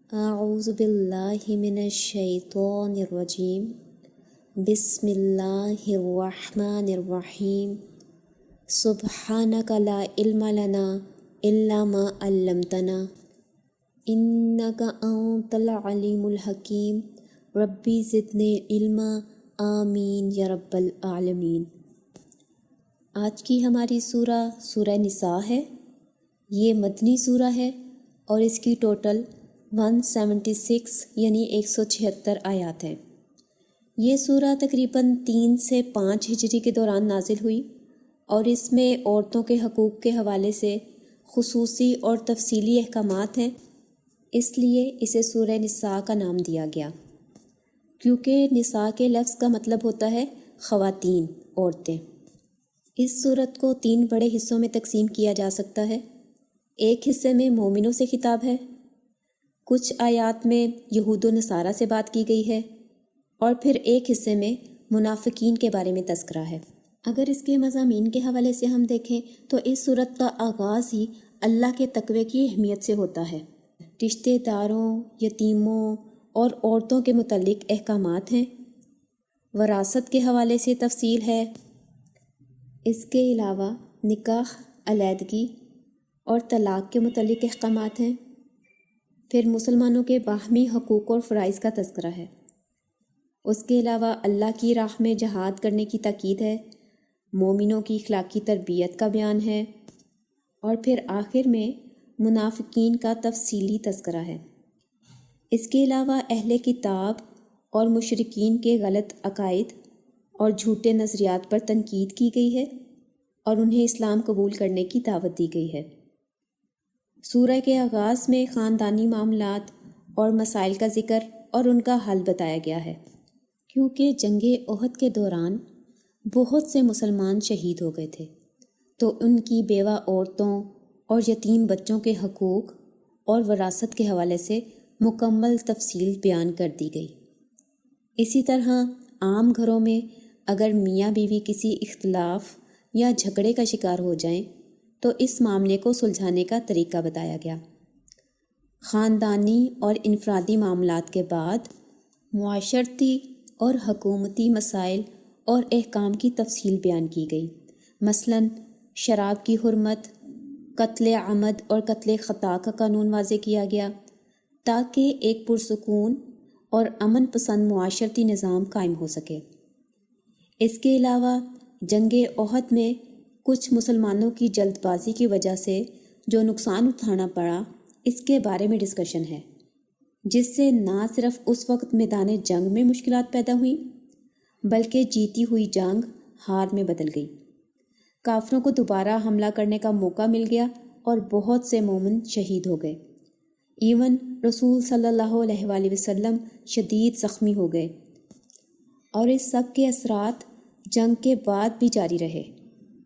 اعوذ باللہ من الشیطان الرجیم بسم اللہ الرحمن الرحیم سبحانک لا علم لنا الا ما علمتنا انک انت العلیم الحکیم ربی زدنی علما آمین یا رب العالمین۔ آج کی ہماری سورہ نساء ہے۔ یہ مدنی سورہ ہے اور اس کی ٹوٹل 176 یعنی 176 آیات ہیں۔ یہ سورہ تقریباً 3 سے 5 ہجری کے دوران نازل ہوئی اور اس میں عورتوں کے حقوق کے حوالے سے خصوصی اور تفصیلی احکامات ہیں، اس لیے اسے سورہ نساء کا نام دیا گیا، کیونکہ نساء کے لفظ کا مطلب ہوتا ہے خواتین، عورتیں۔ اس سورت کو 3 بڑے حصوں میں تقسیم کیا جا سکتا ہے۔ ایک حصے میں مومنوں سے خطاب ہے، کچھ آیات میں یہود و نصارہ سے بات کی گئی ہے، اور پھر ایک حصے میں منافقین کے بارے میں تذکرہ ہے۔ اگر اس کے مضامین کے حوالے سے ہم دیکھیں تو اس سورت کا آغاز ہی اللہ کے تقوی کی اہمیت سے ہوتا ہے۔ رشتہ داروں، یتیموں اور عورتوں کے متعلق احکامات ہیں، وراثت کے حوالے سے تفصیل ہے، اس کے علاوہ نکاح، علیحدگی اور طلاق کے متعلق احکامات ہیں، پھر مسلمانوں کے باہمی حقوق اور فرائض کا تذکرہ ہے، اس کے علاوہ اللہ کی راہ میں جہاد کرنے کی تاکید ہے، مومنوں کی اخلاقی تربیت کا بیان ہے، اور پھر آخر میں منافقین کا تفصیلی تذکرہ ہے۔ اس کے علاوہ اہل کتاب اور مشرکین کے غلط عقائد اور جھوٹے نظریات پر تنقید کی گئی ہے اور انہیں اسلام قبول کرنے کی دعوت دی گئی ہے۔ سورہ کے آغاز میں خاندانی معاملات اور مسائل کا ذکر اور ان کا حل بتایا گیا ہے، کیونکہ جنگ احد کے دوران بہت سے مسلمان شہید ہو گئے تھے، تو ان کی بیوہ عورتوں اور یتیم بچوں کے حقوق اور وراثت کے حوالے سے مکمل تفصیل بیان کر دی گئی۔ اسی طرح عام گھروں میں اگر میاں بیوی کسی اختلاف یا جھگڑے کا شکار ہو جائیں تو اس معاملے کو سلجھانے کا طریقہ بتایا گیا۔ خاندانی اور انفرادی معاملات کے بعد معاشرتی اور حکومتی مسائل اور احکام کی تفصیل بیان کی گئی، مثلاً شراب کی حرمت، قتل عمد اور قتل خطا کا قانون واضح کیا گیا تاکہ ایک پرسکون اور امن پسند معاشرتی نظام قائم ہو سکے۔ اس کے علاوہ جنگ احد میں کچھ مسلمانوں کی جلد بازی کی وجہ سے جو نقصان اٹھانا پڑا، اس کے بارے میں ڈسکشن ہے، جس سے نہ صرف اس وقت میدان جنگ میں مشکلات پیدا ہوئیں بلکہ جیتی ہوئی جنگ ہار میں بدل گئی۔ کافروں کو دوبارہ حملہ کرنے کا موقع مل گیا اور بہت سے مومن شہید ہو گئے، ایون رسول صلی اللہ علیہ وآلہ وسلم شدید زخمی ہو گئے، اور اس سب کے اثرات جنگ کے بعد بھی جاری رہے،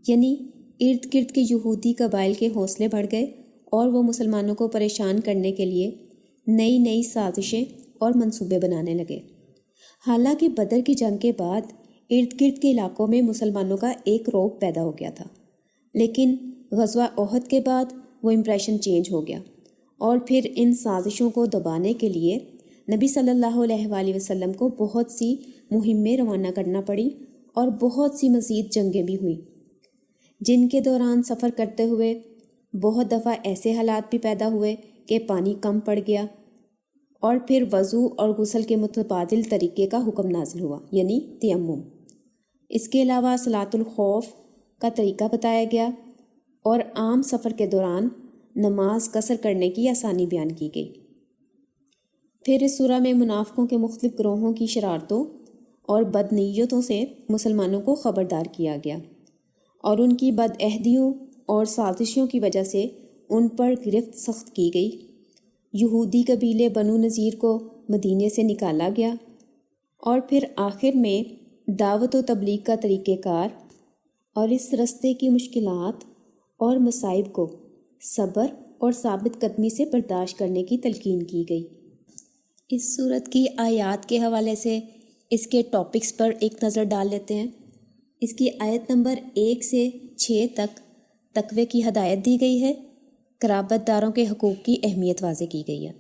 یعنی ارد گرد کے یہودی قبائل کے حوصلے بڑھ گئے اور وہ مسلمانوں کو پریشان کرنے کے لیے نئی سازشیں اور منصوبے بنانے لگے۔ حالانکہ بدر کی جنگ کے بعد ارد گرد کے علاقوں میں مسلمانوں کا ایک رعب پیدا ہو گیا تھا، لیکن غزوہ احد کے بعد وہ امپریشن چینج ہو گیا، اور پھر ان سازشوں کو دبانے کے لیے نبی صلی اللہ علیہ وآلہ وسلم کو بہت سی مہمیں روانہ کرنا پڑی اور بہت سی مزید جنگیں بھی ہوئیں، جن کے دوران سفر کرتے ہوئے بہت دفعہ ایسے حالات بھی پیدا ہوئے کہ پانی کم پڑ گیا، اور پھر وضو اور غسل کے متبادل طریقے کا حکم نازل ہوا، یعنی تیمم۔ اس کے علاوہ صلاۃ الخوف کا طریقہ بتایا گیا اور عام سفر کے دوران نماز قصر کرنے کی آسانی بیان کی گئی۔ پھر اس سورہ میں منافقوں کے مختلف گروہوں کی شرارتوں اور بدنیتوں سے مسلمانوں کو خبردار کیا گیا، اور ان کی بدعہدیوں اور سازشوں کی وجہ سے ان پر گرفت سخت کی گئی۔ یہودی قبیلے بنو نذیر کو مدینے سے نکالا گیا، اور پھر آخر میں دعوت و تبلیغ کا طریقہ کار اور اس رستے کی مشکلات اور مصائب کو صبر اور ثابت قدمی سے برداشت کرنے کی تلقین کی گئی۔ اس سورت کی آیات کے حوالے سے اس کے ٹاپکس پر ایک نظر ڈال لیتے ہیں۔ اس کی آیت نمبر 1 سے 6 تک تقوی کی ہدایت دی گئی ہے، قرابت داروں کے حقوق کی اہمیت واضح کی گئی ہے۔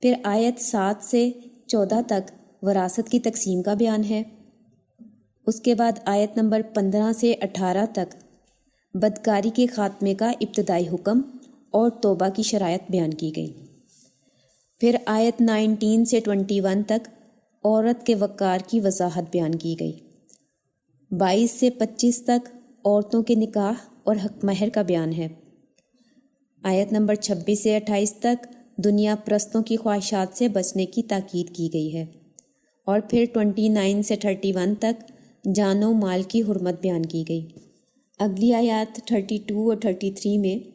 پھر آیت 7 سے 14 تک وراثت کی تقسیم کا بیان ہے۔ اس کے بعد آیت نمبر 15 سے 18 تک بدکاری کے خاتمے کا ابتدائی حکم اور توبہ کی شرائط بیان کی گئی۔ پھر آیت 19 سے 21 تک عورت کے وقار کی وضاحت بیان کی گئی۔ 22 سے 25 تک عورتوں کے نکاح اور حق مہر کا بیان ہے۔ آیت نمبر 26 سے 28 تک دنیا پرستوں کی خواہشات سے بچنے کی تاکید کی گئی ہے۔ اور پھر 29 سے 31 تک جان و مال کی حرمت بیان کی گئی۔ اگلی آیات 32 اور 33 میں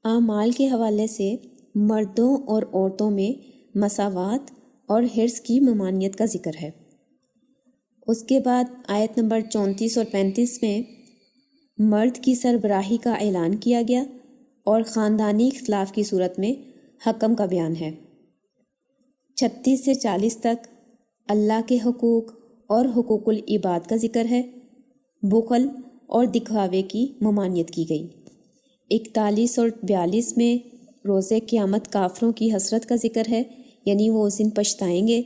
اعمال کے حوالے سے مردوں اور عورتوں میں مساوات اور حرص کی ممانعت کا ذکر ہے۔ اس کے بعد آیت نمبر 34 اور 35 میں مرد کی سربراہی کا اعلان کیا گیا اور خاندانی اختلاف کی صورت میں حکم کا بیان ہے۔ 36 سے 40 تک اللہ کے حقوق اور حقوق العباد کا ذکر ہے۔ بخل اور دکھاوے کی ممانعت کی گئی۔ 41 اور 42 میں روز قیامت کافروں کی حسرت کا ذکر ہے، یعنی وہ اس دن پچھتائیں گے۔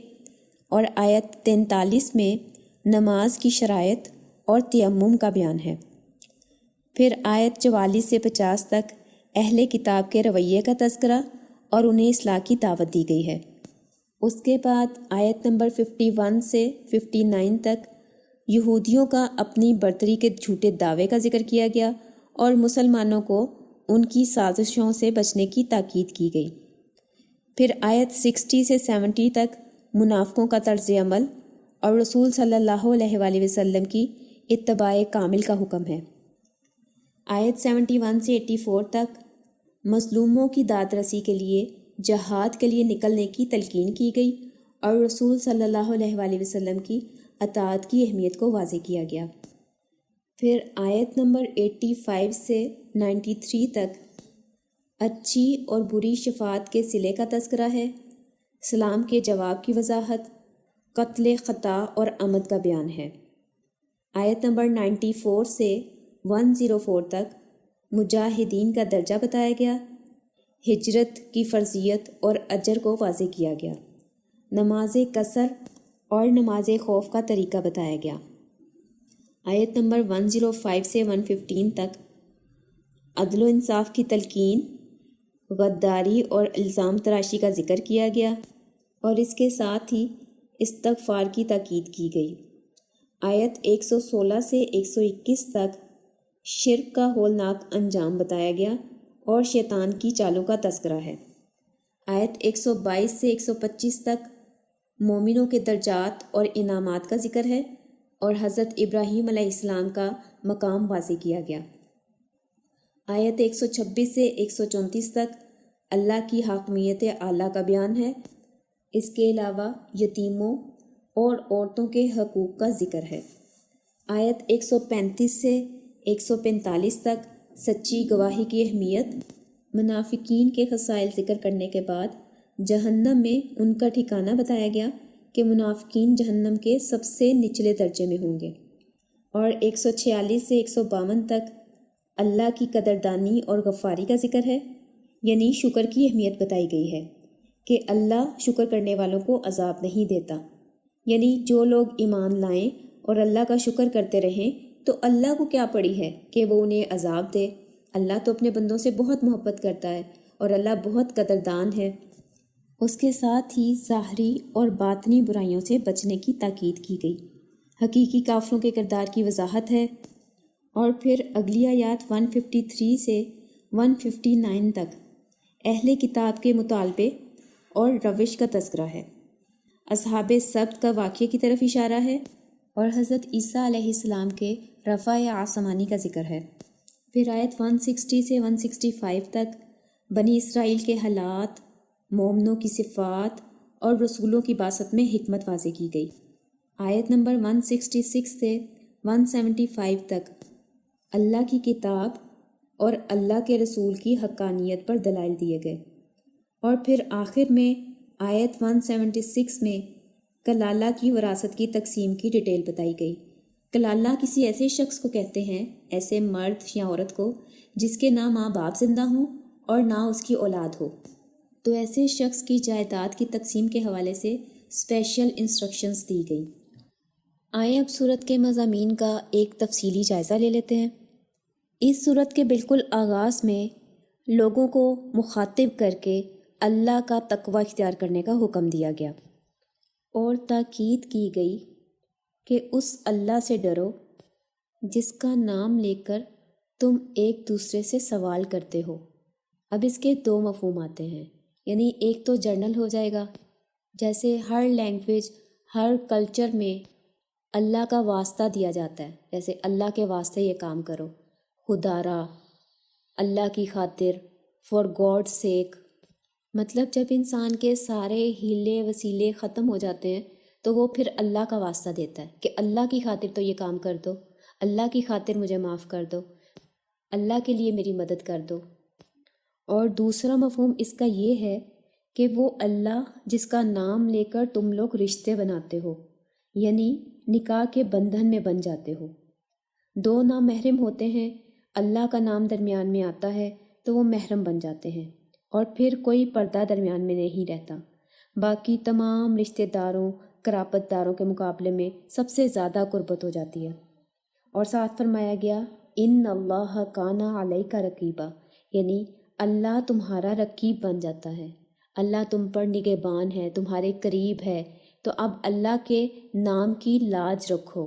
اور آیت 43 میں نماز کی شرائط اور تیمم کا بیان ہے۔ پھر آیت 44 سے 50 تک اہل کتاب کے رویے کا تذکرہ اور انہیں اصلاح کی دعوت دی گئی ہے۔ اس کے بعد آیت نمبر 51 سے 59 تک یہودیوں کا اپنی برتری کے جھوٹے دعوے کا ذکر کیا گیا اور مسلمانوں کو ان کی سازشوں سے بچنے کی تاکید کی گئی۔ پھر آیت 60 سے 70 تک منافقوں کا طرز عمل اور رسول صلی اللہ علیہ وآلہ وسلم کی اتباع کامل کا حکم ہے۔ آیت 71 سے 84 تک مظلوموں کی داد رسی کے لیے جہاد کے لیے نکلنے کی تلقین کی گئی اور رسول صلی اللہ علیہ وآلہ وسلم کی اطاعت کی اہمیت کو واضح کیا گیا۔ پھر آیت نمبر 85 سے 93 تک اچھی اور بری شفاعت کے صلے کا تذکرہ ہے، سلام کے جواب کی وضاحت، قتل خطا اور عمد کا بیان ہے۔ آیت نمبر 94 سے 104 تک مجاہدین کا درجہ بتایا گیا، ہجرت کی فرضیت اور اجر کو واضح کیا گیا، نماز قصر اور نماز خوف کا طریقہ بتایا گیا۔ آیت نمبر 105 سے 115 تک عدل و انصاف کی تلقین، غداری اور الزام تراشی کا ذکر کیا گیا اور اس کے ساتھ ہی استغفار کی تاکید کی گئی۔ آیت 116 سے 121 تک شرک کا ہولناک انجام بتایا گیا اور شیطان کی چالوں کا تذکرہ ہے۔ آیت 122 سے 125 تک مومنوں کے درجات اور انعامات کا ذکر ہے اور حضرت ابراہیم علیہ السلام کا مقام واضح کیا گیا۔ آیت 126 سے 134 تک اللہ کی حاکمیت اعلیٰ کا بیان ہے۔ اس کے علاوہ یتیموں اور عورتوں کے حقوق کا ذکر ہے۔ آیت 135 سے 145 تک سچی گواہی کی اہمیت، منافقین کے خصائل ذکر کرنے کے بعد جہنم میں ان کا ٹھکانہ بتایا گیا کہ منافقین جہنم کے سب سے نچلے درجے میں ہوں گے۔ اور 146 سے 152 تک اللہ کی قدردانی اور غفاری کا ذکر ہے، یعنی شکر کی اہمیت بتائی گئی ہے کہ اللہ شکر کرنے والوں کو عذاب نہیں دیتا، یعنی جو لوگ ایمان لائیں اور اللہ کا شکر کرتے رہیں تو اللہ کو کیا پڑی ہے کہ وہ انہیں عذاب دے۔ اللہ تو اپنے بندوں سے بہت محبت کرتا ہے اور اللہ بہت قدردان ہے۔ اس کے ساتھ ہی ظاہری اور باطنی برائیوں سے بچنے کی تاکید کی گئی، حقیقی کافروں کے کردار کی وضاحت ہے۔ اور پھر اگلی آیات 153 سے 159 تک اہل کتاب کے مطالبے اور روش کا تذکرہ ہے، اصحاب سبت کا واقعے کی طرف اشارہ ہے اور حضرت عیسیٰ علیہ السلام کے رفع آسمانی کا ذکر ہے۔ پھر آیت 160 سے 165 تک بنی اسرائیل کے حالات، مومنوں کی صفات اور رسولوں کی بعثت میں حکمت واضح کی گئی۔ آیت نمبر 166 سے 175 تک اللہ کی کتاب اور اللہ کے رسول کی حقانیت پر دلائل دیے گئے۔ اور پھر آخر میں آیت 176 میں کلالہ کی وراثت کی تقسیم کی ڈیٹیل بتائی گئی۔ کلالہ کسی ایسے شخص کو کہتے ہیں، ایسے مرد یا عورت کو جس کے نہ ماں باپ زندہ ہوں اور نہ اس کی اولاد ہو۔ تو ایسے شخص کی جائیداد کی تقسیم کے حوالے سے اسپیشل انسٹرکشنز دی گئی۔ آئیں اب سورت کے مضامین کا ایک تفصیلی جائزہ لے لیتے ہیں۔ اس سورت کے بالکل آغاز میں لوگوں کو مخاطب کر کے اللہ کا تقوی اختیار کرنے کا حکم دیا گیا اور تاکید کی گئی کہ اس اللہ سے ڈرو جس کا نام لے کر تم ایک دوسرے سے سوال کرتے ہو۔ اب اس کے دو مفہوم آتے ہیں، یعنی ایک تو جرنل ہو جائے گا، جیسے ہر لینگویج ہر کلچر میں اللہ کا واسطہ دیا جاتا ہے، جیسے اللہ کے واسطے یہ کام کرو، خدا را، اللہ کی خاطر، فار گاڈ سیک۔ مطلب جب انسان کے سارے ہیلے وسیلے ختم ہو جاتے ہیں تو وہ پھر اللہ کا واسطہ دیتا ہے کہ اللہ کی خاطر تو یہ کام کر دو، اللہ کی خاطر مجھے معاف کر دو، اللہ کے لیے میری مدد کر دو۔ اور دوسرا مفہوم اس کا یہ ہے کہ وہ اللہ جس کا نام لے کر تم لوگ رشتے بناتے ہو، یعنی نکاح کے بندھن میں بن جاتے ہو۔ دو نامحرم ہوتے ہیں، اللہ کا نام درمیان میں آتا ہے تو وہ محرم بن جاتے ہیں، اور پھر کوئی پردہ درمیان میں نہیں رہتا۔ باقی تمام رشتہ داروں قرابت داروں کے مقابلے میں سب سے زیادہ قربت ہو جاتی ہے۔ اور ساتھ فرمایا گیا ان اللہ کان علیک رقیبا، یعنی اللہ تمہارا رقیب بن جاتا ہے، اللہ تم پر نگہبان ہے، تمہارے قریب ہے۔ تو اب اللہ کے نام کی لاج رکھو،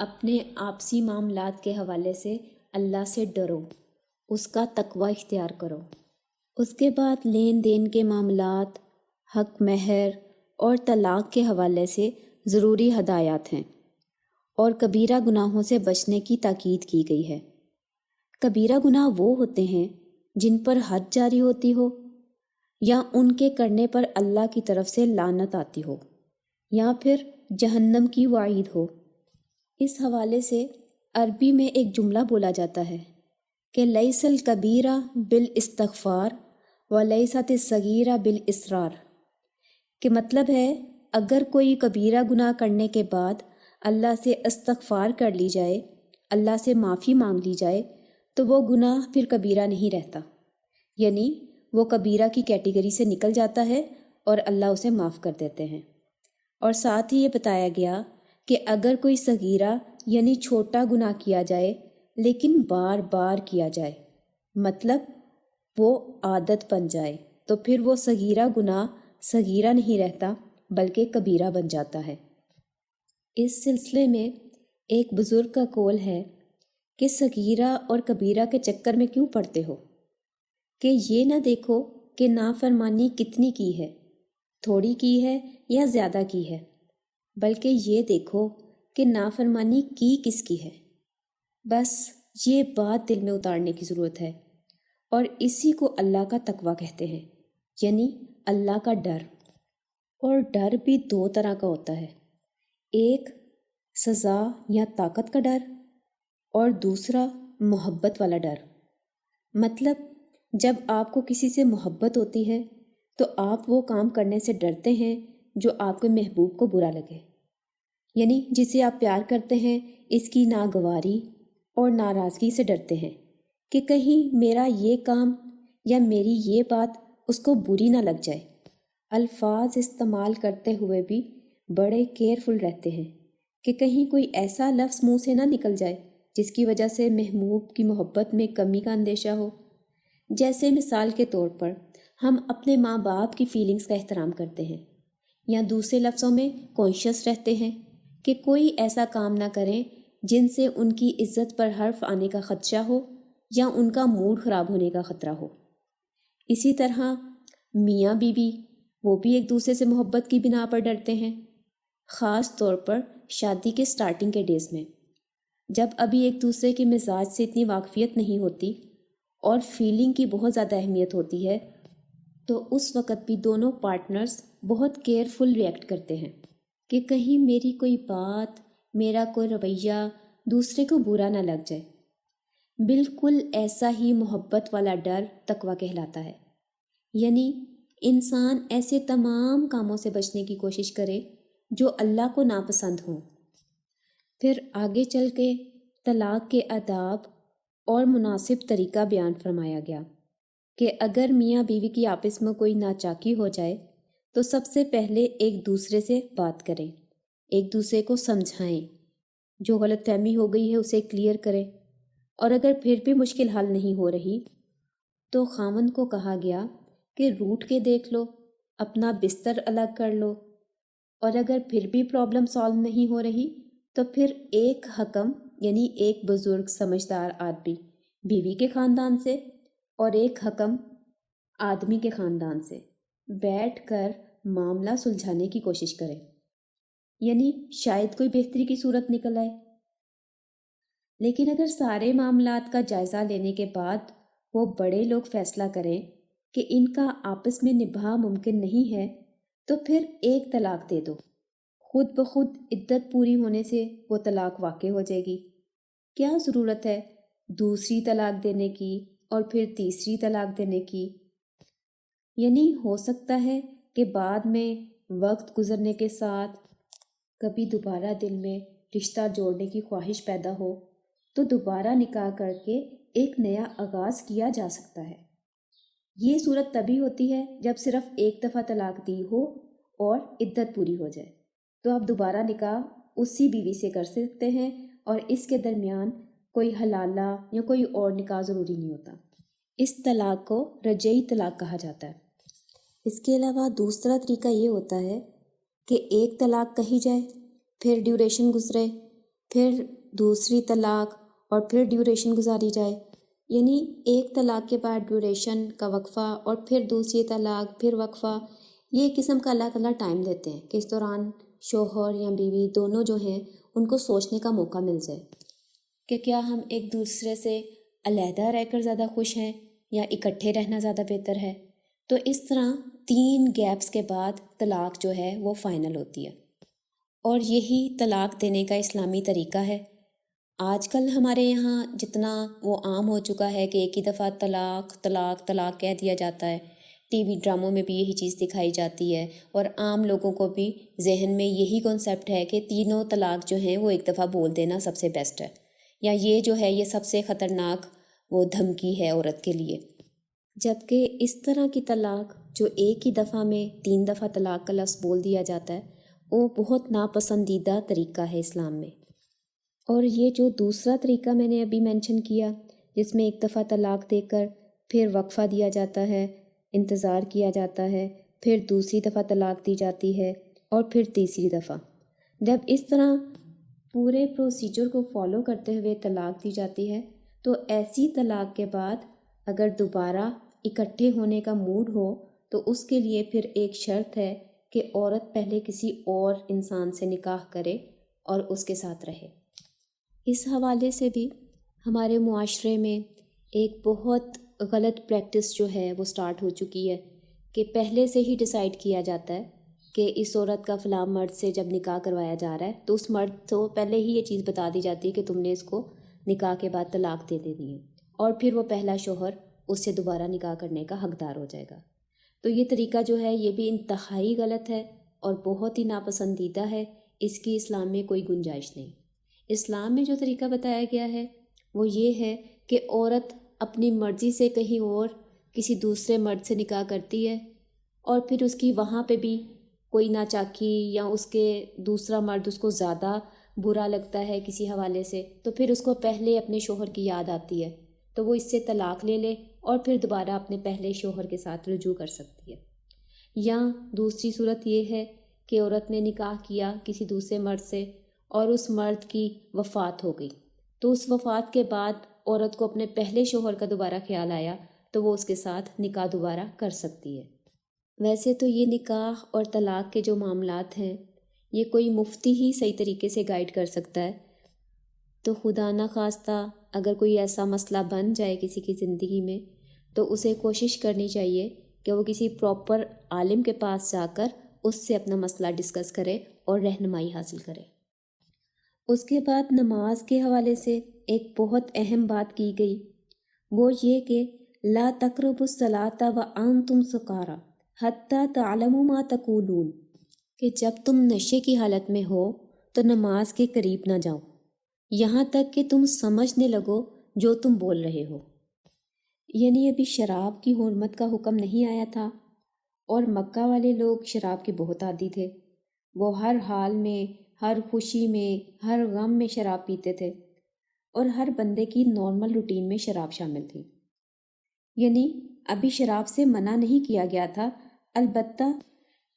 اپنے آپسی معاملات کے حوالے سے اللہ سے ڈرو، اس کا تقوی اختیار کرو۔ اس کے بعد لین دین کے معاملات، حق مہر اور طلاق کے حوالے سے ضروری ہدایات ہیں، اور کبیرہ گناہوں سے بچنے کی تاکید کی گئی ہے۔ کبیرہ گناہ وہ ہوتے ہیں جن پر حد جاری ہوتی ہو، یا ان کے کرنے پر اللہ کی طرف سے لعنت آتی ہو، یا پھر جہنم کی وعید ہو۔ اس حوالے سے عربی میں ایک جملہ بولا جاتا ہے کہ لیس الکبیرہ بالاستغفار ولیست الصغیرہ بالاصرار، کہ مطلب ہے اگر کوئی کبیرہ گناہ کرنے کے بعد اللہ سے استغفار کر لی جائے، اللہ سے معافی مانگ لی جائے، تو وہ گناہ پھر کبیرہ نہیں رہتا، یعنی وہ کبیرہ کی کیٹیگری سے نکل جاتا ہے اور اللہ اسے معاف کر دیتے ہیں۔ اور ساتھ ہی یہ بتایا گیا کہ اگر کوئی صغیرہ یعنی چھوٹا گناہ کیا جائے لیکن بار بار کیا جائے، مطلب وہ عادت بن جائے، تو پھر وہ صغیرہ گناہ صغیرہ نہیں رہتا بلکہ کبیرہ بن جاتا ہے۔ اس سلسلے میں ایک بزرگ کا قول ہے کہ صغیرہ اور کبیرہ کے چکر میں کیوں پڑتے ہو، کہ یہ نہ دیکھو کہ نافرمانی کتنی کی ہے، تھوڑی کی ہے یا زیادہ کی ہے، بلکہ یہ دیکھو کہ نافرمانی کی کس کی ہے۔ بس یہ بات دل میں اتارنے کی ضرورت ہے، اور اسی کو اللہ کا تقوی کہتے ہیں، یعنی اللہ کا ڈر۔ اور ڈر بھی دو طرح کا ہوتا ہے، ایک سزا یا طاقت کا ڈر، اور دوسرا محبت والا ڈر۔ مطلب جب آپ کو کسی سے محبت ہوتی ہے تو آپ وہ کام کرنے سے ڈرتے ہیں جو آپ کے محبوب کو برا لگے، یعنی جسے آپ پیار کرتے ہیں اس کی ناگواری اور ناراضگی سے ڈرتے ہیں کہ کہیں میرا یہ کام یا میری یہ بات اس کو بری نہ لگ جائے۔ الفاظ استعمال کرتے ہوئے بھی بڑے کیئرفل رہتے ہیں کہ کہیں کوئی ایسا لفظ منہ سے نہ نکل جائے جس کی وجہ سے محبوب کی محبت میں کمی کا اندیشہ ہو۔ جیسے مثال کے طور پر ہم اپنے ماں باپ کی فیلنگز کا احترام کرتے ہیں، یا دوسرے لفظوں میں کانشیس رہتے ہیں کہ کوئی ایسا کام نہ کریں جن سے ان کی عزت پر حرف آنے کا خدشہ ہو یا ان کا موڈ خراب ہونے کا خطرہ ہو۔ اسی طرح میاں بیوی وہ بھی ایک دوسرے سے محبت کی بنا پر ڈرتے ہیں، خاص طور پر شادی کے سٹارٹنگ کے ڈیز میں، جب ابھی ایک دوسرے کے مزاج سے اتنی واقفیت نہیں ہوتی اور فیلنگ کی بہت زیادہ اہمیت ہوتی ہے، تو اس وقت بھی دونوں پارٹنرز بہت کیئرفل ریئیکٹ کرتے ہیں کہ کہیں میری کوئی بات، میرا کوئی رویہ دوسرے کو برا نہ لگ جائے۔ بالکل ایسا ہی محبت والا ڈر تقویٰ کہلاتا ہے، یعنی انسان ایسے تمام کاموں سے بچنے کی کوشش کرے جو اللہ کو ناپسند ہوں۔ پھر آگے چل کے طلاق کے آداب اور مناسب طریقہ بیان فرمایا گیا۔ کہ اگر میاں بیوی کی آپس میں کوئی ناچاکی ہو جائے تو سب سے پہلے ایک دوسرے سے بات کریں، ایک دوسرے کو سمجھائیں، جو غلط فہمی ہو گئی ہے اسے کلیئر کریں، اور اگر پھر بھی مشکل حل نہیں ہو رہی تو خاوند کو کہا گیا کہ روٹ کے دیکھ لو، اپنا بستر الگ کر لو، اور اگر پھر بھی پرابلم سالو نہیں ہو رہی تو پھر ایک حکم یعنی ایک بزرگ سمجھدار آدمی بیوی کے خاندان سے اور ایک حکم آدمی کے خاندان سے بیٹھ کر معاملہ سلجھانے کی کوشش کرے، یعنی شاید کوئی بہتری کی صورت نکل آئے۔ لیکن اگر سارے معاملات کا جائزہ لینے کے بعد وہ بڑے لوگ فیصلہ کریں کہ ان کا آپس میں نبھا ممکن نہیں ہے تو پھر ایک طلاق دے دو، خود بخود عدت پوری ہونے سے وہ طلاق واقع ہو جائے گی۔ کیا ضرورت ہے دوسری طلاق دینے کی اور پھر تیسری طلاق دینے کی؟ یعنی ہو سکتا ہے کہ بعد میں وقت گزرنے کے ساتھ کبھی دوبارہ دل میں رشتہ جوڑنے کی خواہش پیدا ہو تو دوبارہ نکاح کر کے ایک نیا آغاز کیا جا سکتا ہے۔ یہ صورت تبھی ہوتی ہے جب صرف ایک دفعہ طلاق دی ہو اور عدت پوری ہو جائے، تو آپ دوبارہ نکاح اسی بیوی سے کر سکتے ہیں اور اس کے درمیان کوئی حلالہ یا کوئی اور نکاح ضروری نہیں ہوتا۔ اس طلاق کو رجعی طلاق کہا جاتا ہے۔ اس کے علاوہ دوسرا طریقہ یہ ہوتا ہے کہ ایک طلاق کہی جائے، پھر ڈیوریشن گزرے، پھر دوسری طلاق اور پھر ڈیوریشن گزاری جائے، یعنی ایک طلاق کے بعد ڈیوریشن کا وقفہ اور پھر دوسری طلاق، پھر وقفہ۔ یہ ایک قسم کا اللہ تعالیٰ ٹائم دیتے ہیں کہ اس دوران شوہر یا بیوی دونوں جو ہیں ان کو سوچنے کا موقع مل جائے کہ کیا ہم ایک دوسرے سے علیحدہ رہ کر زیادہ خوش ہیں یا اکٹھے رہنا زیادہ بہتر ہے۔ تو اس طرح 3 گیپس کے بعد طلاق جو ہے وہ فائنل ہوتی ہے، اور یہی طلاق دینے کا اسلامی طریقہ ہے۔ آج کل ہمارے یہاں جتنا وہ عام ہو چکا ہے کہ ایک ہی دفعہ طلاق طلاق طلاق کہہ دیا جاتا ہے، ٹی وی ڈراموں میں بھی یہی چیز دکھائی جاتی ہے، اور عام لوگوں کو بھی ذہن میں یہی کنسیپٹ ہے کہ تینوں طلاق جو ہیں وہ ایک دفعہ بول دینا سب سے بیسٹ ہے، یا یہ جو ہے یہ سب سے خطرناک وہ دھمکی ہے عورت کے لیے۔ جبکہ اس طرح کی طلاق جو ایک ہی دفعہ میں 3 دفعہ طلاق کا لفظ بول دیا جاتا ہے وہ بہت ناپسندیدہ طریقہ ہے اسلام میں۔ اور یہ جو دوسرا طریقہ میں نے ابھی مینشن کیا جس میں ایک دفعہ طلاق دے کر پھر وقفہ دیا جاتا ہے، انتظار کیا جاتا ہے، پھر دوسری دفعہ طلاق دی جاتی ہے اور پھر تیسری دفعہ، جب اس طرح پورے پروسیجر کو فالو کرتے ہوئے طلاق دی جاتی ہے تو ایسی طلاق کے بعد اگر دوبارہ اکٹھے ہونے کا موڈ ہو تو اس کے لیے پھر ایک شرط ہے کہ عورت پہلے کسی اور انسان سے نکاح کرے اور اس کے ساتھ رہے۔ اس حوالے سے بھی ہمارے معاشرے میں ایک بہت غلط پریکٹس جو ہے وہ سٹارٹ ہو چکی ہے کہ پہلے سے ہی ڈیسائیڈ کیا جاتا ہے کہ اس عورت کا فلاں مرد سے جب نکاح کروایا جا رہا ہے تو اس مرد کو پہلے ہی یہ چیز بتا دی جاتی ہے کہ تم نے اس کو نکاح کے بعد طلاق دے دینی ہے، اور پھر وہ پہلا شوہر اس سے دوبارہ نکاح کرنے کا حقدار ہو جائے گا۔ تو یہ طریقہ جو ہے یہ بھی انتہائی غلط ہے اور بہت ہی ناپسندیدہ ہے، اس کی اسلام میں کوئی گنجائش نہیں۔ اسلام میں جو طریقہ بتایا گیا ہے وہ یہ ہے کہ عورت اپنی مرضی سے کہیں اور کسی دوسرے مرد سے نکاح کرتی ہے اور پھر اس کی وہاں پہ بھی کوئی ناچاکی یا اس کے دوسرا مرد اس کو زیادہ برا لگتا ہے کسی حوالے سے، تو پھر اس کو پہلے اپنے شوہر کی یاد آتی ہے تو وہ اس سے طلاق لے لے اور پھر دوبارہ اپنے پہلے شوہر کے ساتھ رجوع کر سکتی ہے۔ یا دوسری صورت یہ ہے کہ عورت نے نکاح کیا کسی دوسرے مرد سے اور اس مرد کی وفات ہو گئی، تو اس وفات کے بعد عورت کو اپنے پہلے شوہر کا دوبارہ خیال آیا تو وہ اس کے ساتھ نکاح دوبارہ کر سکتی ہے۔ ویسے تو یہ نکاح اور طلاق کے جو معاملات ہیں یہ کوئی مفتی ہی صحیح طریقے سے گائیڈ کر سکتا ہے، تو خدا نہ خواستہ اگر کوئی ایسا مسئلہ بن جائے کسی کی زندگی میں تو اسے کوشش کرنی چاہیے کہ وہ کسی پراپر عالم کے پاس جا کر اس سے اپنا مسئلہ ڈسکس کرے اور رہنمائی حاصل کرے۔ اس کے بعد نماز کے حوالے سے ایک بہت اہم بات کی گئی، وہ یہ کہ لا تقربوا الصلاۃ وانتم سکارى حتی تعلموا ما تقولون، کہ جب تم نشے کی حالت میں ہو تو نماز کے قریب نہ جاؤ یہاں تک کہ تم سمجھنے لگو جو تم بول رہے ہو۔ یعنی ابھی شراب کی حرمت کا حکم نہیں آیا تھا، اور مکہ والے لوگ شراب کے بہت عادی تھے۔ وہ ہر حال میں، ہر خوشی میں، ہر غم میں شراب پیتے تھے، اور ہر بندے کی نارمل روٹین میں شراب شامل تھی۔ یعنی ابھی شراب سے منع نہیں کیا گیا تھا، البتہ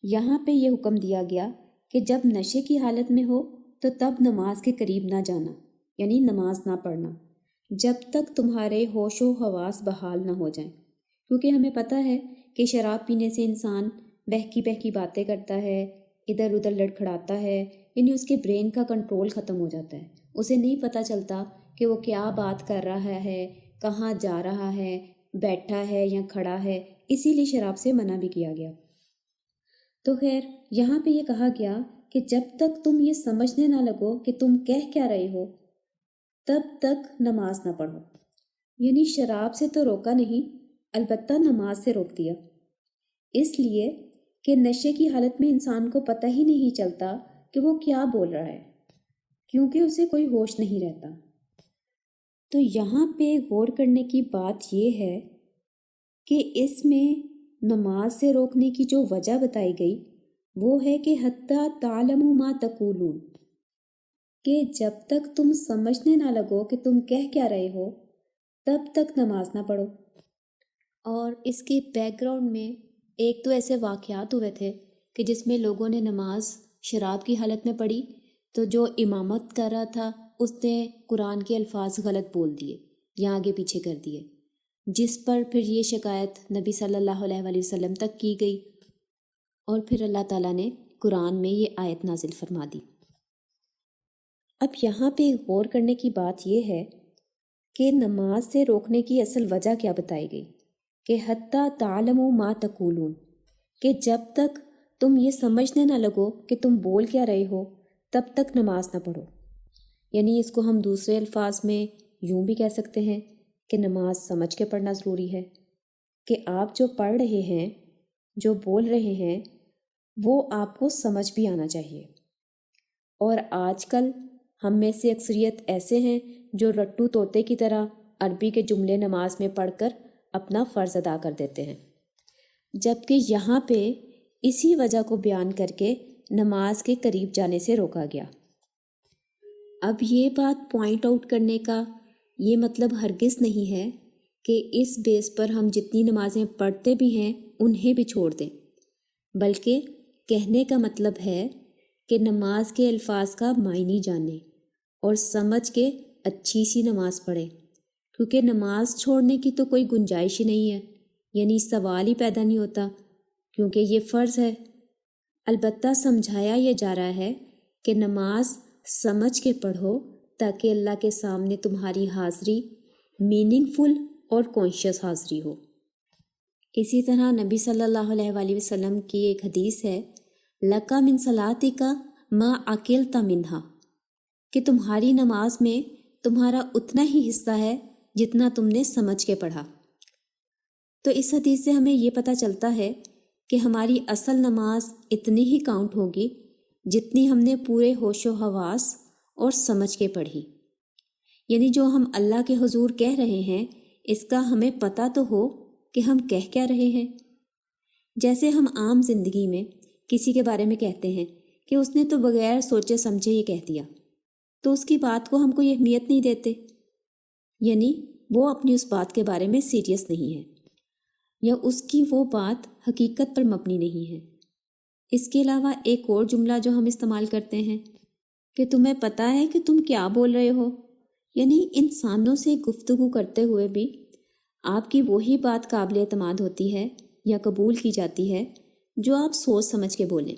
یہاں پہ یہ حکم دیا گیا کہ جب نشے کی حالت میں ہو تو تب نماز کے قریب نہ جانا، یعنی نماز نہ پڑھنا جب تک تمہارے ہوش و حواس بحال نہ ہو جائیں، کیونکہ ہمیں پتہ ہے کہ شراب پینے سے انسان بہکی بہکی باتیں کرتا ہے، ادھر ادھر لڑکھڑاتا ہے، یعنی اس کے برین کا کنٹرول ختم ہو جاتا ہے، اسے نہیں پتہ چلتا کہ وہ کیا بات کر رہا ہے، کہاں جا رہا ہے، بیٹھا ہے یا کھڑا ہے، اسی لیے شراب سے منع بھی کیا گیا۔ تو خیر یہاں پہ یہ کہا گیا کہ جب تک تم یہ سمجھنے نہ لگو کہ تم کہہ کیا رہے ہو تب تک نماز نہ پڑھو۔ یعنی شراب سے تو روکا نہیں، البتہ نماز سے روک دیا، اس لیے کہ نشے کی حالت میں انسان کو پتہ ہی نہیں چلتا کہ وہ کیا بول رہا ہے، کیونکہ اسے کوئی ہوش نہیں رہتا۔ تو یہاں پہ غور کرنے کی بات یہ ہے کہ اس میں نماز سے روکنے کی جو وجہ بتائی گئی وہ ہے کہ حتیٰ تعلموا ما تقولون، کہ جب تک تم سمجھنے نہ لگو کہ تم کہہ کیا رہے ہو تب تک نماز نہ پڑھو۔ اور اس کے بیک گراؤنڈ میں ایک تو ایسے واقعات ہوئے تھے کہ جس میں لوگوں نے نماز شراب کی حالت میں پڑھی، تو جو امامت کر رہا تھا اس نے قرآن کے الفاظ غلط بول دیے یا آگے پیچھے کر دیے، جس پر پھر یہ شکایت نبی صلی اللہ علیہ وآلہ وسلم تک کی گئی، اور پھر اللہ تعالیٰ نے قرآن میں یہ آیت نازل فرما دی۔ اب یہاں پہ غور کرنے کی بات یہ ہے کہ نماز سے روکنے کی اصل وجہ کیا بتائی گئی کہ حتیٰ تعلموا ما تقولون، کہ جب تک تم یہ سمجھنے نہ لگو کہ تم بول کیا رہے ہو تب تک نماز نہ پڑھو۔ یعنی اس کو ہم دوسرے الفاظ میں یوں بھی کہہ سکتے ہیں کہ نماز سمجھ کے پڑھنا ضروری ہے، کہ آپ جو پڑھ رہے ہیں، جو بول رہے ہیں، وہ آپ کو سمجھ بھی آنا چاہیے۔ اور آج کل ہم میں سے اکثریت ایسے ہیں جو رٹو طوطے کی طرح عربی کے جملے نماز میں پڑھ کر اپنا فرض ادا کر دیتے ہیں، جبکہ یہاں پہ اسی وجہ کو بیان کر کے نماز کے قریب جانے سے روکا گیا۔ اب یہ بات پوائنٹ آؤٹ کرنے کا یہ مطلب ہرگز نہیں ہے کہ اس بیس پر ہم جتنی نمازیں پڑھتے بھی ہیں انہیں بھی چھوڑ دیں، بلکہ کہنے کا مطلب ہے کہ نماز کے الفاظ کا معنی جانیں اور سمجھ کے اچھی سی نماز پڑھیں، کیونکہ نماز چھوڑنے کی تو کوئی گنجائش ہی نہیں ہے، یعنی سوال ہی پیدا نہیں ہوتا، کیونکہ یہ فرض ہے۔ البتہ سمجھایا یہ جا رہا ہے کہ نماز سمجھ کے پڑھو تاکہ اللہ کے سامنے تمہاری حاضری میننگ فل اور کانشیس حاضری ہو۔ اسی طرح نبی صلی اللہ علیہ وآلہ وسلم کی ایک حدیث ہے، لَکَ مِن صَلَاتِکَ مَا عَقِلْتَ مِنْہَا، کہ تمہاری نماز میں تمہارا اتنا ہی حصہ ہے جتنا تم نے سمجھ کے پڑھا۔ تو اس حدیث سے ہمیں یہ پتہ چلتا ہے کہ ہماری اصل نماز اتنی ہی کاؤنٹ ہوگی جتنی ہم نے پورے ہوش و حواس اور سمجھ کے پڑھی، یعنی جو ہم اللہ کے حضور کہہ رہے ہیں اس کا ہمیں پتہ تو ہو کہ ہم کہہ کیا رہے ہیں۔ جیسے ہم عام زندگی میں کسی کے بارے میں کہتے ہیں کہ اس نے تو بغیر سوچے سمجھے یہ کہہ دیا، تو اس کی بات کو ہم کوئی اہمیت نہیں دیتے، یعنی وہ اپنی اس بات کے بارے میں سیریس نہیں ہے، یا اس کی وہ بات حقیقت پر مبنی نہیں ہے۔ اس کے علاوہ ایک اور جملہ جو ہم استعمال کرتے ہیں کہ تمہیں پتہ ہے کہ تم کیا بول رہے ہو، یعنی انسانوں سے گفتگو کرتے ہوئے بھی آپ کی وہی بات قابل اعتماد ہوتی ہے یا قبول کی جاتی ہے جو آپ سوچ سمجھ کے بولیں۔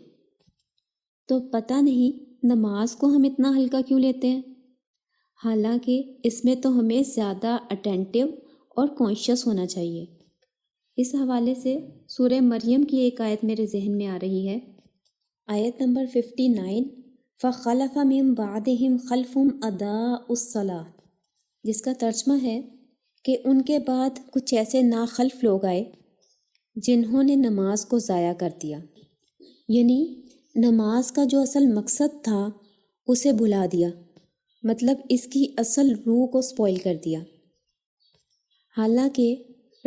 تو پتہ نہیں نماز کو ہم اتنا ہلکا کیوں لیتے ہیں، حالانکہ اس میں تو ہمیں زیادہ اٹینٹیو اور کانشیس ہونا چاہیے۔ اس حوالے سے سورہ مریم کی ایک آیت میرے ذہن میں آ رہی ہے، آیت نمبر 59، فَخَلَفَ مِن بَعْدِهِمْ خَلْفٌ أَضَاعُوا الصَّلَاةَ، جس کا ترجمہ ہے کہ ان کے بعد کچھ ایسے ناخلف لوگ آئے جنہوں نے نماز کو ضائع کر دیا، یعنی نماز کا جو اصل مقصد تھا اسے بھلا دیا، مطلب اس کی اصل روح کو سپوائل کر دیا۔ حالانکہ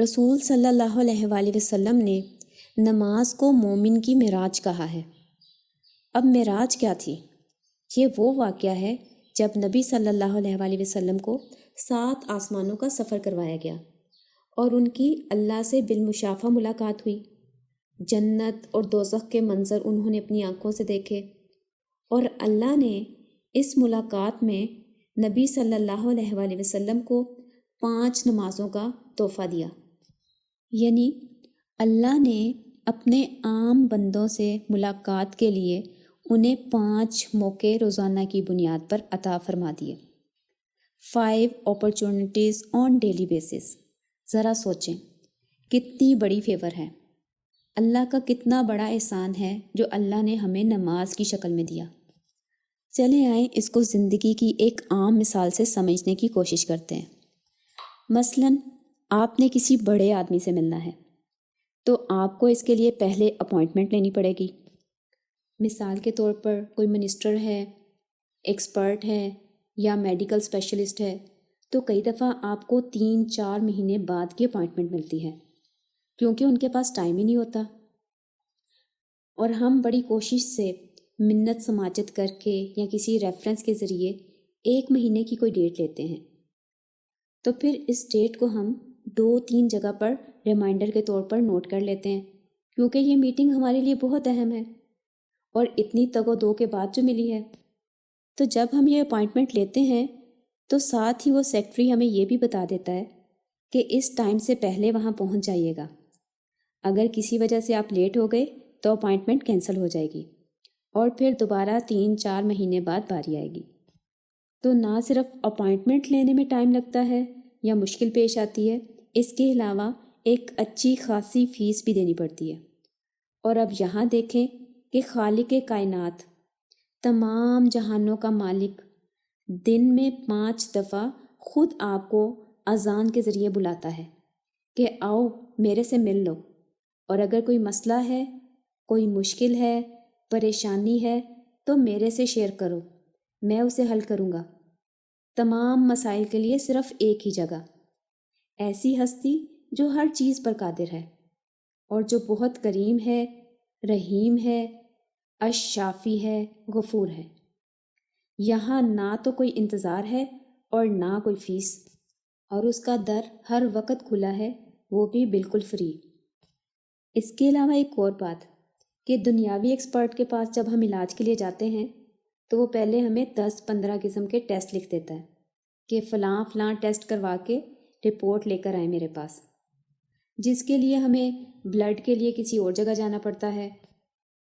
رسول صلی اللہ علیہ وآلہ وسلم نے نماز کو مومن کی معراج کہا ہے۔ اب معراج کیا تھی؟ یہ وہ واقعہ ہے جب نبی صلی اللہ علیہ وآلہ وسلم کو 7 آسمانوں کا سفر کروایا گیا اور ان کی اللہ سے بالمشافہ ملاقات ہوئی۔ جنت اور دوزخ کے منظر انہوں نے اپنی آنکھوں سے دیکھے، اور اللہ نے اس ملاقات میں نبی صلی اللہ علیہ وآلہ وسلم کو 5 نمازوں کا تحفہ دیا۔ یعنی اللہ نے اپنے عام بندوں سے ملاقات کے لیے انہیں 5 موقع روزانہ کی بنیاد پر عطا فرما دیے۔ 5 اپرچونٹیز آن ڈیلی بیسس۔ ذرا سوچیں کتنی بڑی فیور ہے، اللہ کا کتنا بڑا احسان ہے جو اللہ نے ہمیں نماز کی شکل میں دیا۔ چلیں آئیں اس کو زندگی کی ایک عام مثال سے سمجھنے کی کوشش کرتے ہیں۔ مثلاً آپ نے کسی بڑے آدمی سے ملنا ہے تو آپ کو اس کے لیے پہلے اپوائنٹمنٹ لینی پڑے گی۔ مثال کے طور پر کوئی منسٹر ہے، ایکسپرٹ ہے یا میڈیکل اسپیشلسٹ ہے تو کئی دفعہ آپ کو 3-4 مہینے بعد کی اپوائنٹمنٹ ملتی ہے، کیونکہ ان کے پاس ٹائم ہی نہیں ہوتا، اور ہم بڑی کوشش سے منت سماجت کر کے یا کسی ریفرنس کے ذریعے 1 مہینے کی کوئی ڈیٹ لیتے ہیں، تو پھر اس ڈیٹ کو ہم 2-3 جگہ پر ریمائنڈر کے طور پر نوٹ کر لیتے ہیں، کیونکہ یہ میٹنگ ہمارے لیے بہت اہم ہے اور اتنی تگ و دو کے بعد جو ملی ہے۔ تو جب ہم یہ اپوائنٹمنٹ لیتے ہیں تو ساتھ ہی وہ سیکٹری ہمیں یہ بھی بتا دیتا ہے کہ اس ٹائم سے پہلے وہاں پہنچ جائیے گا، اگر کسی وجہ سے آپ لیٹ ہو گئے تو اپوائنٹمنٹ کینسل ہو جائے گی اور پھر دوبارہ 3-4 مہینے بعد باری آئے گی۔ تو نہ صرف اپوائنٹمنٹ لینے میں ٹائم لگتا ہے یا مشکل پیش آتی ہے، اس کے علاوہ ایک اچھی خاصی فیس بھی دینی پڑتی ہے۔ اور اب یہاں دیکھیں کہ خالق کائنات، تمام جہانوں کا مالک، دن میں 5 دفعہ خود آپ کو اذان کے ذریعے بلاتا ہے کہ آؤ میرے سے مل لو، اور اگر کوئی مسئلہ ہے، کوئی مشکل ہے، پریشانی ہے تو میرے سے شیئر کرو، میں اسے حل کروں گا۔ تمام مسائل کے لیے صرف ایک ہی جگہ، ایسی ہستی جو ہر چیز پر قادر ہے اور جو بہت کریم ہے، رحیم ہے، الشافی ہے، غفور ہے۔ یہاں نہ تو کوئی انتظار ہے اور نہ کوئی فیس، اور اس کا در ہر وقت کھلا ہے، وہ بھی بالکل فری۔ اس کے علاوہ ایک اور بات کہ دنیاوی ایکسپرٹ کے پاس جب ہم علاج کے لیے جاتے ہیں تو وہ پہلے ہمیں 10-15 قسم کے ٹیسٹ لکھ دیتا ہے کہ فلاں فلاں ٹیسٹ کروا کے رپورٹ لے کر آئیں میرے پاس، جس کے لیے ہمیں بلڈ کے لیے کسی اور جگہ جانا پڑتا ہے،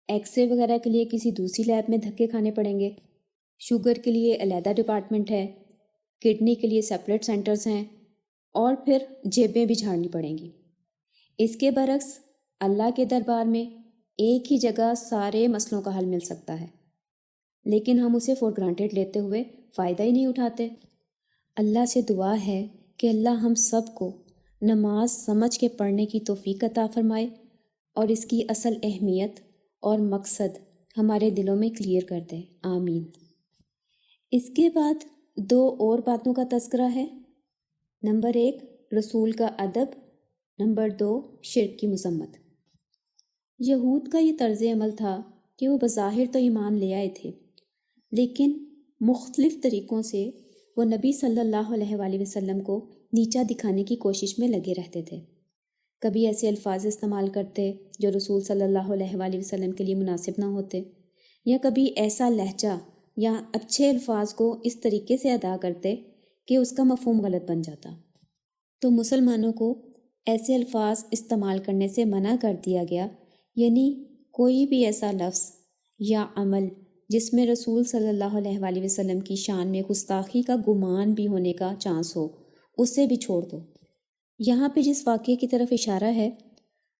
ایکس رے وغیرہ کے لیے کسی دوسری لیب میں دھکے کھانے پڑیں گے، شوگر کے لیے علیحدہ ڈپارٹمنٹ ہے، کڈنی کے لیے سیپریٹ سینٹرز ہیں، اور پھر جیبیں بھی جھاڑنی پڑیں گی۔ اس کے برعکس اللہ کے دربار میں ایک ہی جگہ سارے مسئلوں کا حل مل سکتا ہے، لیکن ہم اسے فور گرانٹیڈ لیتے ہوئے فائدہ ہی نہیں اٹھاتے۔ اللہ سے دعا ہے کہ اللہ ہم سب کو نماز سمجھ کے پڑھنے کی توفیق عطا فرمائے اور اس کی اصل اہمیت اور مقصد ہمارے دلوں میں کلیئر کر دے، آمین۔ اس کے بعد 2 اور باتوں کا تذکرہ ہے۔ نمبر 1 رسول کا ادب، نمبر 2 شرک کی مذمت۔ یہود کا یہ طرز عمل تھا کہ وہ بظاہر تو ایمان لے آئے تھے، لیکن مختلف طریقوں سے وہ نبی صلی اللہ علیہ وآلہ وسلم کو نیچا دکھانے کی کوشش میں لگے رہتے تھے۔ کبھی ایسے الفاظ استعمال کرتے جو رسول صلی اللہ علیہ وآلہ وسلم کے لیے مناسب نہ ہوتے، یا کبھی ایسا لہجہ یا اچھے الفاظ کو اس طریقے سے ادا کرتے کہ اس کا مفہوم غلط بن جاتا۔ تو مسلمانوں کو ایسے الفاظ استعمال کرنے سے منع کر دیا گیا، یعنی کوئی بھی ایسا لفظ یا عمل جس میں رسول صلی اللہ علیہ وآلہ وسلم کی شان میں گستاخی کا گمان بھی ہونے کا چانس ہو، اسے بھی چھوڑ دو۔ یہاں پہ جس واقعے کی طرف اشارہ ہے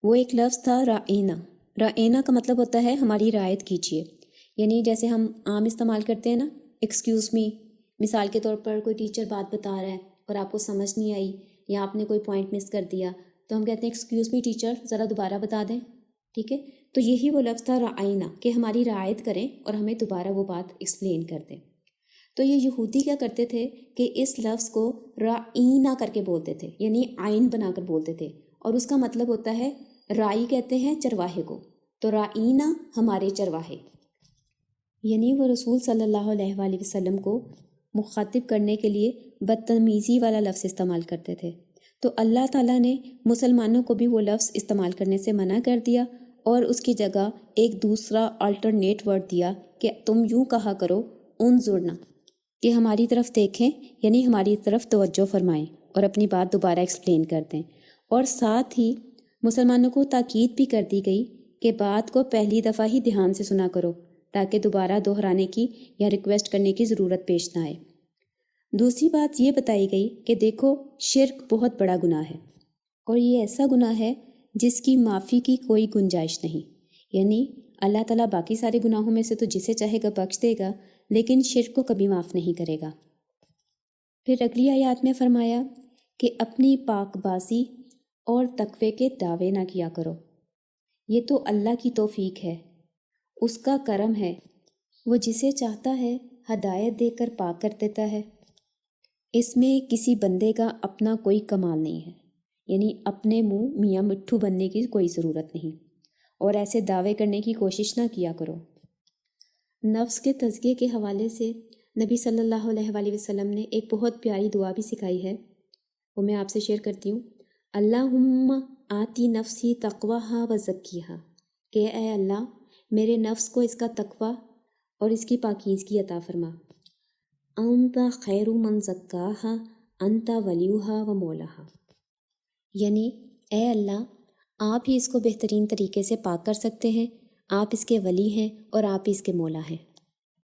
وہ ایک لفظ تھا رائنا۔ رائنا کا مطلب ہوتا ہے ہماری رعایت کیجیے، یعنی جیسے ہم عام استعمال کرتے ہیں نا، ایکسکیوز می۔ مثال کے طور پر کوئی ٹیچر بات بتا رہا ہے اور آپ کو سمجھ نہیں آئی یا آپ نے کوئی پوائنٹ مس کر دیا تو ہم کہتے ہیں ایکسکیوز می ٹیچر، ذرا دوبارہ بتا دیں، ٹھیک ہے؟ تو یہی وہ لفظ تھا رائنا، کہ ہماری رعایت کریں اور ہمیں دوبارہ وہ بات ایکسپلین کر دیں۔ تو یہ یہودی کیا کرتے تھے کہ اس لفظ کو رعینہ کر کے بولتے تھے، یعنی عین بنا کر بولتے تھے، اور اس کا مطلب ہوتا ہے رائی کہتے ہیں چرواہے کو، تو رعینہ ہمارے چرواہے، یعنی وہ رسول صلی اللہ علیہ وآلہ وسلم کو مخاطب کرنے کے لیے بدتمیزی والا لفظ استعمال کرتے تھے۔ تو اللہ تعالیٰ نے مسلمانوں کو بھی وہ لفظ استعمال کرنے سے منع کر دیا، اور اس کی جگہ ایک دوسرا آلٹرنیٹ ورڈ دیا کہ تم یوں کہا کرو انظرنا، کہ ہماری طرف دیکھیں، یعنی ہماری طرف توجہ فرمائیں اور اپنی بات دوبارہ ایکسپلین کر دیں۔ اور ساتھ ہی مسلمانوں کو تاکید بھی کر دی گئی کہ بات کو پہلی دفعہ ہی دھیان سے سنا کرو، تاکہ دوبارہ دہرانے کی یا ریکویسٹ کرنے کی ضرورت پیش نہ آئے۔ دوسری بات یہ بتائی گئی کہ دیکھو شرک بہت بڑا گناہ ہے، اور یہ ایسا گناہ ہے جس کی معافی کی کوئی گنجائش نہیں، یعنی اللہ تعالیٰ باقی سارے گناہوں میں سے تو جسے چاہے گا بخش دے گا، لیکن شرک کو کبھی معاف نہیں کرے گا۔ پھر اگلی آیات میں فرمایا کہ اپنی پاک بازی اور تقوی کے دعوے نہ کیا کرو، یہ تو اللہ کی توفیق ہے، اس کا کرم ہے، وہ جسے چاہتا ہے ہدایت دے کر پاک کر دیتا ہے، اس میں کسی بندے کا اپنا کوئی کمال نہیں ہے، یعنی اپنے منہ میاں مٹھو بننے کی کوئی ضرورت نہیں، اور ایسے دعوے کرنے کی کوشش نہ کیا کرو۔ نفس کے تزکیے کے حوالے سے نبی صلی اللہ علیہ وآلہ وسلم نے ایک بہت پیاری دعا بھی سکھائی ہے، وہ میں آپ سے شیئر کرتی ہوں۔ اللہم آتی نفسی تقواہا و زکیہا، کہ اے اللہ میرے نفس کو اس کا تقوی اور اس کی پاکیزگی عطا فرما۔ انت خیر من زکاہا انت ولیہا و مولاہا، یعنی اے اللہ آپ ہی اس کو بہترین طریقے سے پاک کر سکتے ہیں، آپ اس کے ولی ہیں اور آپ ہی اس کے مولا ہیں۔